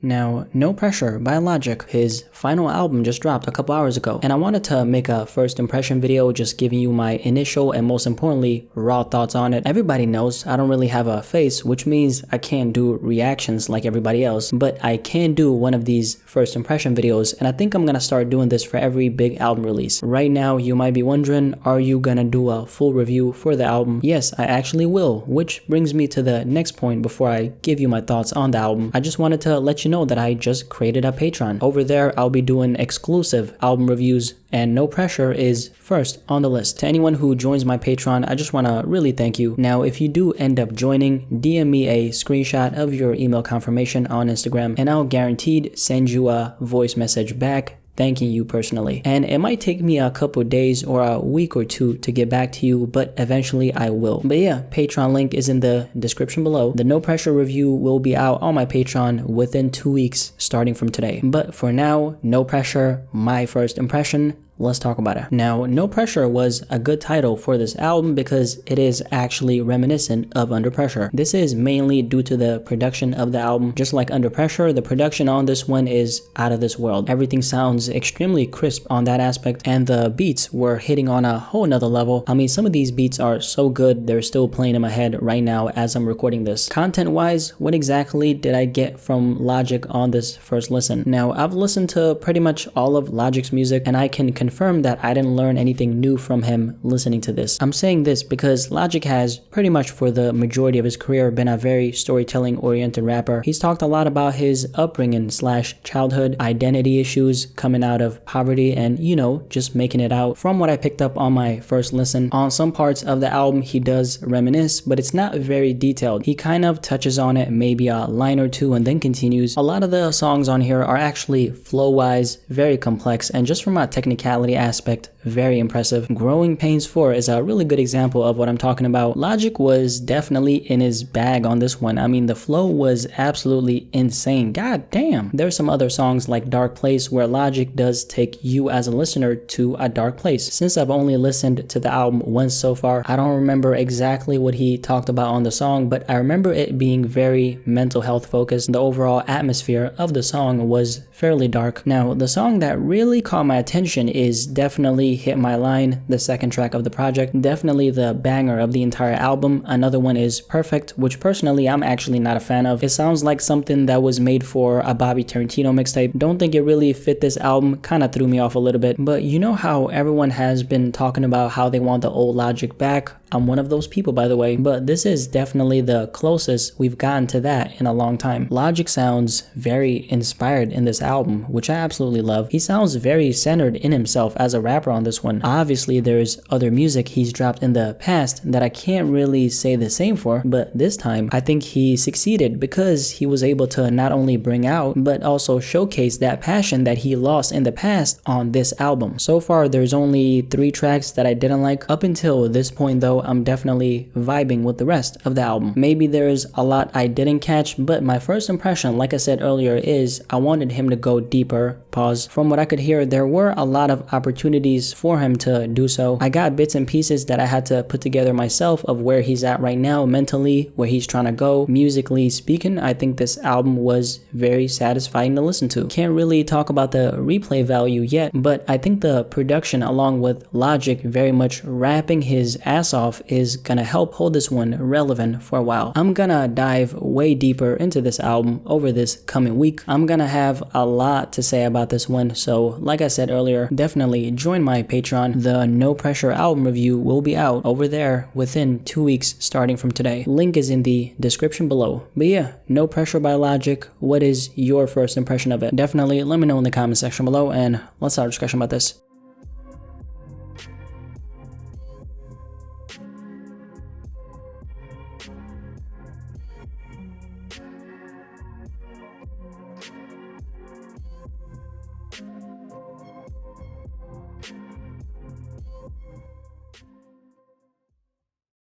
Now, No Pressure by Logic, his final album just dropped a couple hours ago, and I wanted to make a first impression video just giving you my initial and most importantly, raw thoughts on it. Everybody knows I don't really have a face, which means I can't do reactions like everybody else, but I can do one of these first impression videos, and I think I'm gonna start doing this for every big album release. Right now, you might be wondering, are you gonna do a full review for the album? Yes, I actually will, which brings me to the next point before I give you my thoughts on the album. I just wanted to let you know that I just created a Patreon. Over there, I'll be doing exclusive album reviews, and No Pressure is first on the list. To anyone who joins my Patreon, I just want to really thank you. Now, if you do end up joining, DM me a screenshot of your email confirmation on Instagram, and I'll guaranteed send you a voice message back thanking you personally. And it might take me a couple days or a week or two to get back to you, but eventually I will. But yeah, Patreon link is in the description below. The No Pressure review will be out on my Patreon within 2 weeks starting from today. But for now, No Pressure, my first impression. Let's talk about it. Now, No Pressure was a good title for this album because it is actually reminiscent of Under Pressure. This is mainly due to the production of the album. Just like Under Pressure, the production on this one is out of this world. Everything sounds extremely crisp on that aspect, and the beats were hitting on a whole nother level. I mean, some of these beats are so good, they're still playing in my head right now as I'm recording this. Content-wise, what exactly did I get from Logic on this first listen? Now, I've listened to pretty much all of Logic's music, and I can confirm that I didn't learn anything new from him listening to this. I'm saying this because Logic has pretty much for the majority of his career been a very storytelling oriented rapper. He's talked a lot about his upbringing / childhood, identity issues, coming out of poverty, and you know, just making it out. From what I picked up on my first listen, on some parts of the album he does reminisce, but it's not very detailed. He kind of touches on it maybe a line or two and then continues. A lot of the songs on here are actually flow wise very complex, and just from a technicality aspect, very impressive. Growing Pains 4 is a really good example of what I'm talking about. Logic was definitely in his bag on this one. I mean, the flow was absolutely insane. God damn. There's some other songs like Dark Place where Logic does take you as a listener to a dark place. Since I've only listened to the album once so far, I don't remember exactly what he talked about on the song, but I remember it being very mental health focused. The overall atmosphere of the song was fairly dark. Now, the song that really caught my attention is definitely Hit My Line, the second track of the project. Definitely the banger of the entire album. Another one is Perfect, which personally I'm actually not a fan of. It sounds like something that was made for a Bobby Tarantino mixtape. Don't think it really fit this album, kind of threw me off a little bit. But you know how everyone has been talking about how they want the old Logic back? I'm one of those people, by the way, but this is definitely the closest we've gotten to that in a long time. Logic sounds very inspired in this album, which I absolutely love. He sounds very centered in himself as a rapper on this one. Obviously, there's other music he's dropped in the past that I can't really say the same for, but this time I think he succeeded because he was able to not only bring out, but also showcase that passion that he lost in the past on this album. So far, there's only 3 tracks that I didn't like. Up until this point though, I'm definitely vibing with the rest of the album. Maybe there's a lot I didn't catch, but my first impression, like I said earlier, is I wanted him to go deeper. Pause. From what I could hear, there were a lot of opportunities for him to do so. I got bits and pieces that I had to put together myself of where he's at right now mentally, where he's trying to go. Musically speaking, I think this album was very satisfying to listen to. Can't really talk about the replay value yet, but I think the production along with Logic very much rapping his ass off is gonna help hold this one relevant for a while. I'm gonna dive way deeper into this album over this coming week. I'm gonna have a lot to say about this one, so like I said earlier, definitely join my Patreon. The No Pressure album review will be out over there within 2 weeks starting from today. Link is in the description below. But yeah, No Pressure by Logic. What is your first impression of it? Definitely let me know in the comment section below, and let's start a discussion about this.